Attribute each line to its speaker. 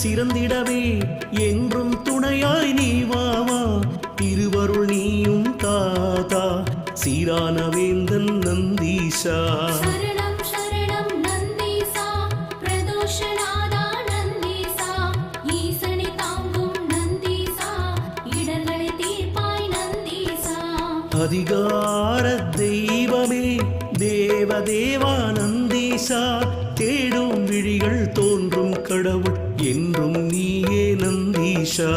Speaker 1: சிறந்திடவே என்றும் துணையாய் நீ வாவா திருவருள் நீயும் தாதா சீரான வேந்தன் நந்தீசா
Speaker 2: சரணம் சரணம் நந்தீசா பிரதோஷநாதா நந்தீசா ஈசனை தாங்கும் நந்தீசா இடர்களை தீர்ப்பாய் நந்தீசா
Speaker 1: அதிகார தெய்வமே தேவதேவா நந்தீசா தேடும் விழிகள் தோன்றும் கடவுள் என்றும் நீயே நந்தீசா